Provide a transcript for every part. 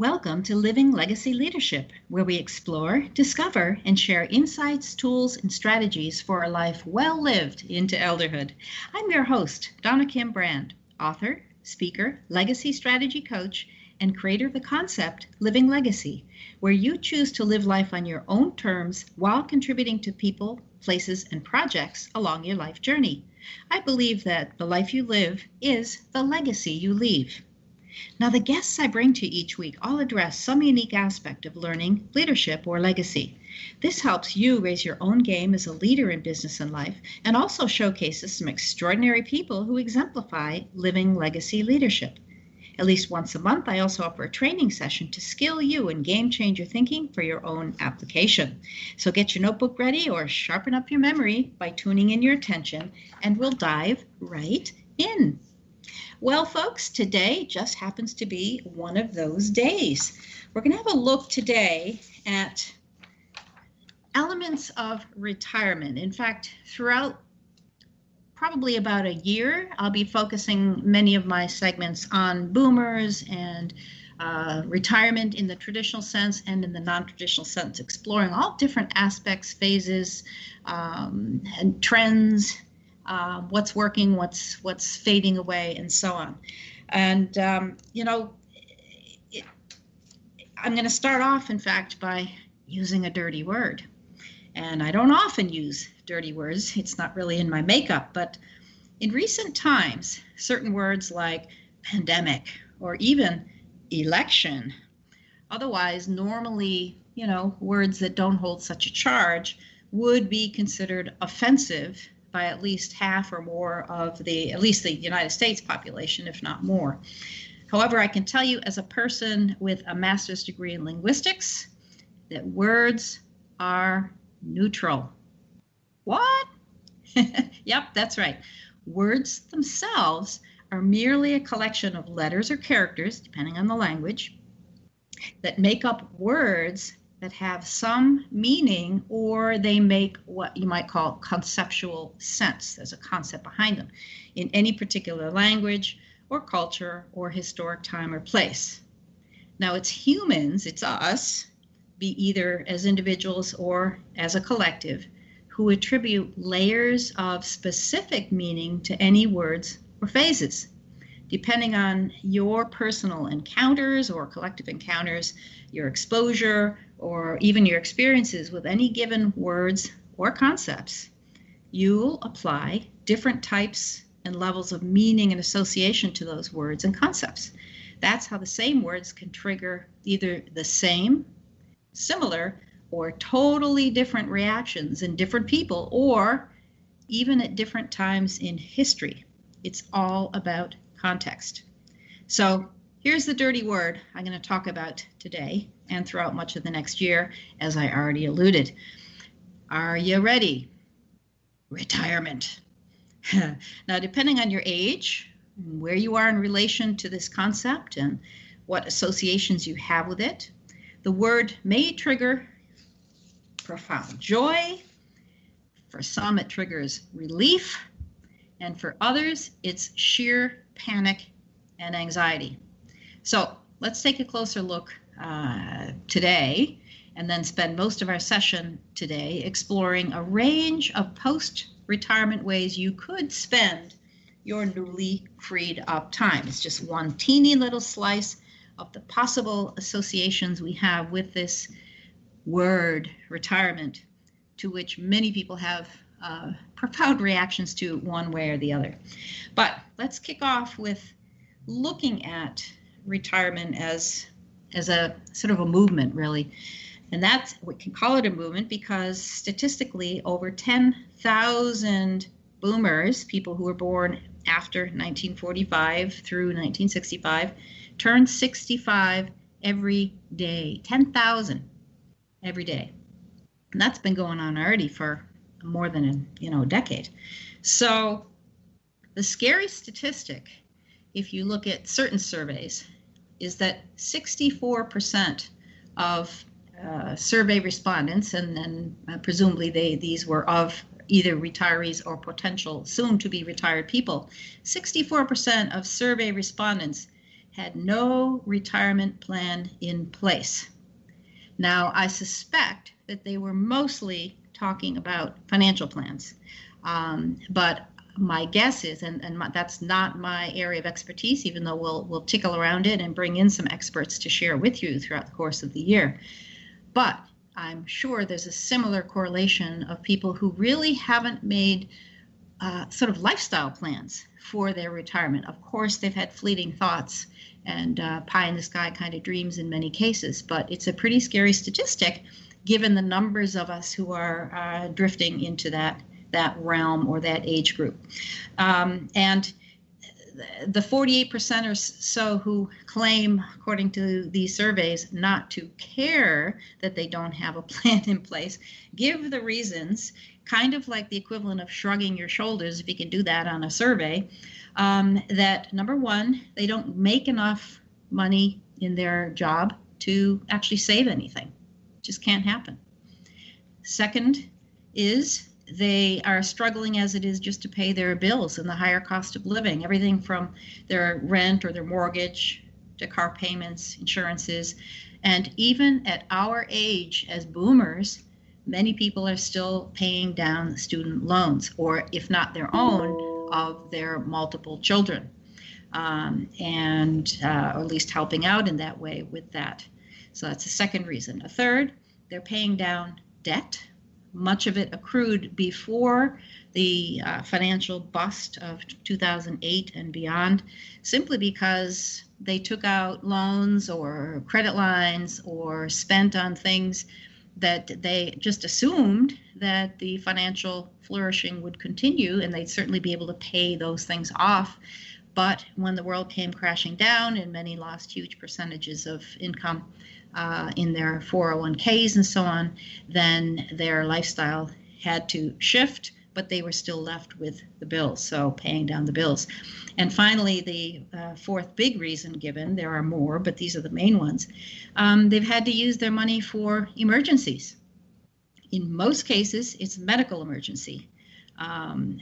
Welcome to Living Legacy Leadership, where we explore, discover, and share insights, tools, and strategies for a life well lived into elderhood. I'm your host, Donna Kim Brand, author, speaker, legacy strategy coach, and creator of the concept Living Legacy, where you choose to live life on your own terms while contributing to people, places, and projects along your life journey. I believe that the life you live is the legacy you leave. Now, the guests I bring to each week all address some unique aspect of learning, leadership, or legacy. This helps you raise your own game as a leader in business and life, and also showcases some extraordinary people who exemplify living legacy leadership. At least once a month, I also offer a training session to skill you in game changer thinking for your own application. So get your notebook ready or sharpen up your memory by tuning in your attention, and we'll dive right in. Well, folks, today just happens to be one of those days. We're going to have a look today at elements of retirement. In fact, throughout probably about a year, I'll be focusing many of my segments on boomers and retirement in the traditional sense and in the non-traditional sense, exploring all different aspects, phases, and trends. What's working, what's fading away, and so on. And, I'm going to start off, in fact, by using a dirty word. And I don't often use dirty words. It's not really in my makeup. But in recent times, certain words like pandemic or even election, otherwise normally, words that don't hold such a charge, would be considered offensive by at least half or more of at least the United States population, if not more. However, I can tell you as a person with a master's degree in linguistics that words are neutral. What? Yep, that's right. Words themselves are merely a collection of letters or characters, depending on the language, that make up words that have some meaning, or they make what you might call conceptual sense. There's a concept behind them in any particular language or culture or historic time or place. Now, it's humans, it's us, be either as individuals or as a collective, who attribute layers of specific meaning to any words or phrases. Depending on your personal encounters or collective encounters, your exposure, or even your experiences with any given words or concepts, you'll apply different types and levels of meaning and association to those words and concepts. That's how the same words can trigger either the same, similar, or totally different reactions in different people, or even at different times in history. It's all about context. So here's the dirty word I'm going to talk about today and throughout much of the next year, as I already alluded. Are you ready? Retirement. Now, depending on your age, and where you are in relation to this concept and what associations you have with it, the word may trigger profound joy. For some, it triggers relief. And for others, it's sheer panic and anxiety. So let's take a closer look today, and then spend most of our session today exploring a range of post-retirement ways you could spend your newly freed up time. It's just one teeny little slice of the possible associations we have with this word, retirement, to which many people have profound reactions to one way or the other. But let's kick off with looking at retirement as a sort of a movement, really. And that's, we can call it a movement because statistically over 10,000 boomers, people who were born after 1945 through 1965, turn 65 every day. 10,000 every day. And that's been going on already for more than a decade. So the scary statistic, if you look at certain surveys, is that 64% of survey respondents, and then presumably these were of either retirees or potential soon-to-be retired people, 64% of survey respondents had no retirement plan in place. Now, I suspect that they were mostly talking about financial plans, but my guess is, that's not my area of expertise, even though we'll tickle around it and bring in some experts to share with you throughout the course of the year. But I'm sure there's a similar correlation of people who really haven't made sort of lifestyle plans for their retirement. Of course, they've had fleeting thoughts and pie in the sky kind of dreams in many cases, but it's a pretty scary statistic given the numbers of us who are drifting into that realm or that age group. And the 48% or so who claim, according to these surveys, not to care that they don't have a plan in place, give the reasons, kind of like the equivalent of shrugging your shoulders, if you can do that on a survey, that number one, they don't make enough money in their job to actually save anything. Just can't happen. Second is they are struggling as it is just to pay their bills and the higher cost of living, everything from their rent or their mortgage to car payments, insurances. And even at our age as boomers, many people are still paying down student loans, or if not their own, of their multiple children, or at least helping out in that way with that. So that's a second reason. A third, they're paying down debt. Much of it accrued before the financial bust of 2008 and beyond, simply because they took out loans or credit lines or spent on things that they just assumed that the financial flourishing would continue, and they'd certainly be able to pay those things off. But when the world came crashing down and many lost huge percentages of income in their 401ks and so on, then their lifestyle had to shift, but they were still left with the bills, so paying down the bills. And finally, the fourth big reason given, there are more, but these are the main ones, they've had to use their money for emergencies. In most cases, it's a medical emergency,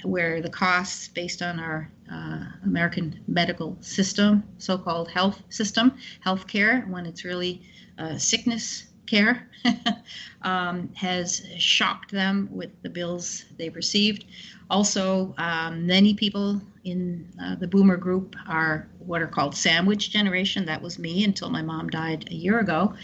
where the costs based on our American medical system, so-called health system, healthcare, when it's really sickness care, has shocked them with the bills they've received. Also, many people in the boomer group are what are called sandwich generation. That was me until my mom died a year ago,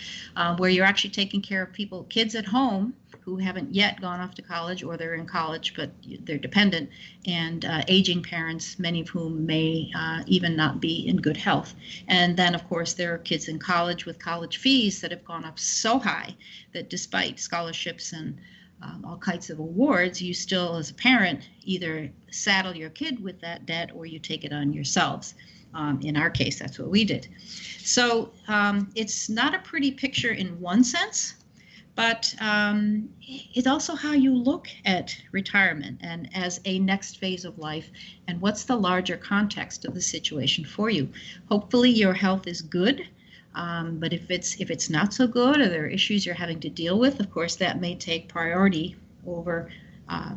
where you're actually taking care of kids at home who haven't yet gone off to college, or they're in college but they're dependent, and aging parents, many of whom may even not be in good health. And then, of course, there are kids in college with college fees that have gone up so high that despite scholarships and all kinds of awards, you still, as a parent, either saddle your kid with that debt or you take it on yourselves. In our case, that's what we did. So it's not a pretty picture in one sense, but it's also how you look at retirement and as a next phase of life, and what's the larger context of the situation for you. Hopefully your health is good, but if it's not so good, or there are issues you're having to deal with, of course that may take priority over,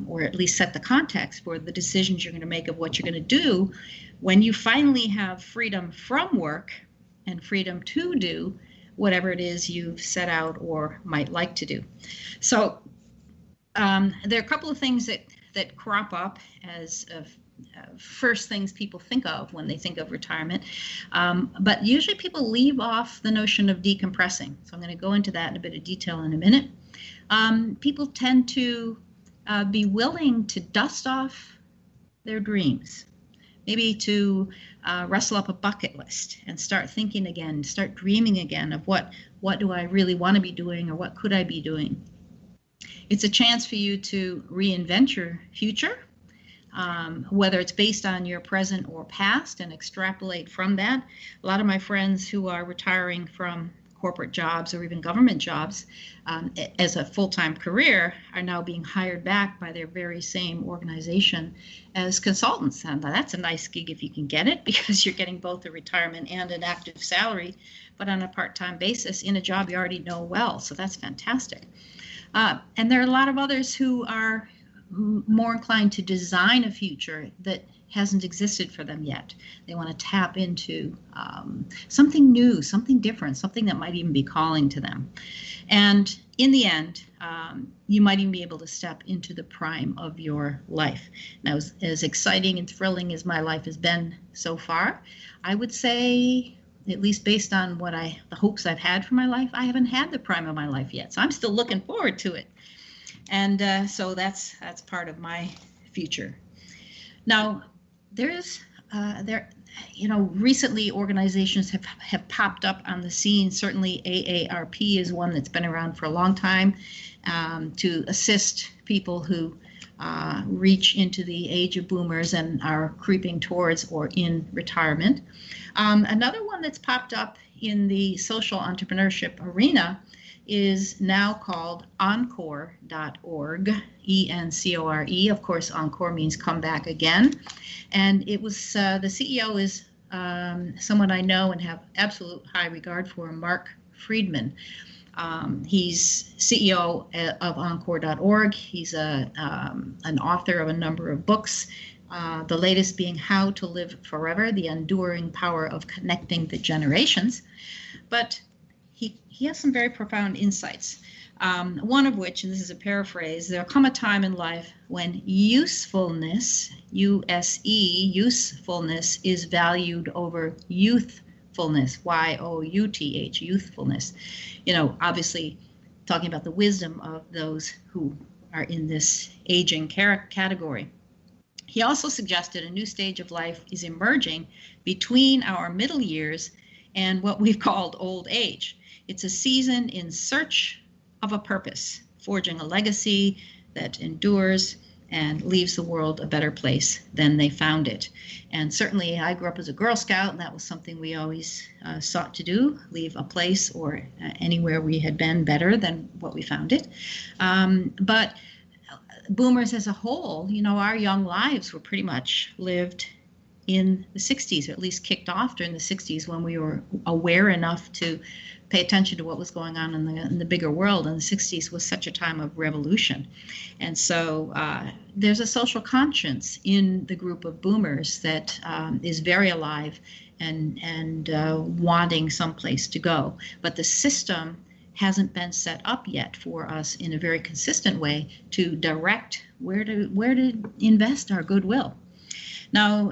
or at least set the context for the decisions you're going to make of what you're going to do when you finally have freedom from work and freedom to do whatever it is you've set out or might like to do. So there are a couple of things that crop up as first things people think of when they think of retirement, but usually people leave off the notion of decompressing. So I'm going to go into that in a bit of detail in a minute. People tend to be willing to dust off their dreams, maybe to wrestle up a bucket list and start thinking again, start dreaming again of what do I really want to be doing, or what could I be doing. It's a chance for you to reinvent your future, whether it's based on your present or past, and extrapolate from that. A lot of my friends who are retiring from corporate jobs or even government jobs as a full-time career are now being hired back by their very same organization as consultants. And that's a nice gig if you can get it, because you're getting both a retirement and an active salary, but on a part-time basis in a job you already know well. So that's fantastic. And there are a lot of others who are more inclined to design a future that hasn't existed for them yet. They want to tap into something new, something different, something that might even be calling to them. And in the end, you might even be able to step into the prime of your life. Now, as exciting and thrilling as my life has been so far, I would say, at least based on the hopes I've had for my life, I haven't had the prime of my life yet. So I'm still looking forward to it. And so that's part of my future. Now, recently organizations have popped up on the scene. Certainly AARP is one that's been around for a long time, to assist people who reach into the age of boomers and are creeping towards or in retirement. Another one that's popped up in the social entrepreneurship arena is now called encore.org, ENCORE. Of course, encore means come back again. And it was the CEO is someone I know and have absolute high regard for, Mark Friedman. He's CEO of encore.org. He's an author of a number of books, the latest being How to Live Forever, The Enduring Power of Connecting the Generations. But he has some very profound insights, one of which, and this is a paraphrase, there'll come a time in life when usefulness, U-S-E, usefulness is valued over youthfulness, Y-O-U-T-H, youthfulness. Obviously talking about the wisdom of those who are in this aging category. He also suggested a new stage of life is emerging between our middle years and what we've called old age. It's a season in search of a purpose, forging a legacy that endures and leaves the world a better place than they found it. And certainly I grew up as a Girl Scout, and that was something we always sought to do, leave a place or anywhere we had been better than what we found it. But boomers as a whole, our young lives were pretty much lived in the 60s, or at least kicked off during the 60s, when we were aware enough to pay attention to what was going on in the bigger world. And the 60s was such a time of revolution. And so there's a social conscience in the group of boomers that is very alive and wanting someplace to go. But the system hasn't been set up yet for us in a very consistent way to direct where to invest our goodwill. Now,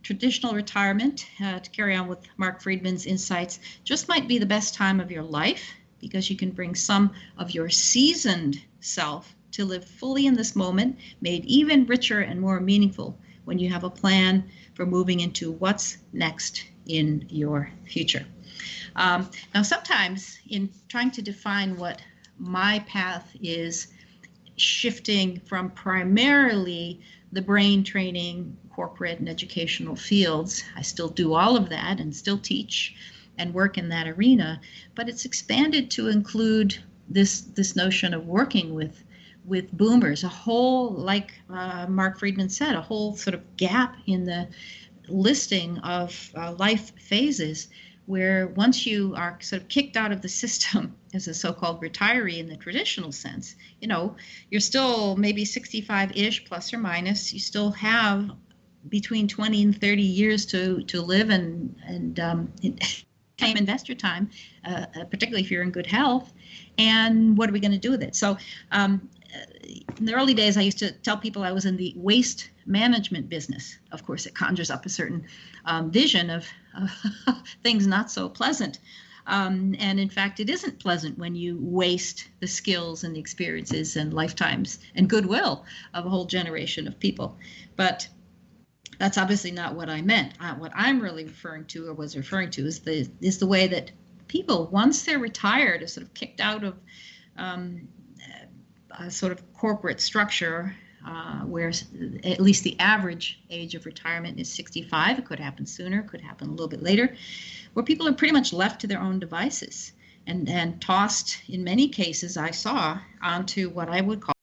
traditional retirement, to carry on with Mark Friedman's insights, just might be the best time of your life, because you can bring some of your seasoned self to live fully in this moment, made even richer and more meaningful when you have a plan for moving into what's next in your future. Now, sometimes in trying to define what my path is, shifting from primarily the brain training, corporate and educational fields. I still do all of that and still teach and work in that arena, but it's expanded to include this notion of working with boomers, a whole, like Mark Friedman said, a whole sort of gap in the listing of life phases, where once you are sort of kicked out of the system as a so-called retiree in the traditional sense, you're still maybe 65-ish plus or minus. You still have between 20 and 30 years to live and invest your time, particularly if you're in good health. And what are we going to do with it? So in the early days, I used to tell people I was in the waste management business. Of course, it conjures up a certain vision of things not so pleasant. And in fact, it isn't pleasant when you waste the skills and the experiences and lifetimes and goodwill of a whole generation of people. But that's obviously not what I meant. What I'm really referring to, or was referring to, is the way that people, once they're retired, are sort of kicked out of a sort of corporate structure, where at least the average age of retirement is 65. It could happen sooner, could happen a little bit later, where people are pretty much left to their own devices and tossed, in many cases I saw, onto what I would call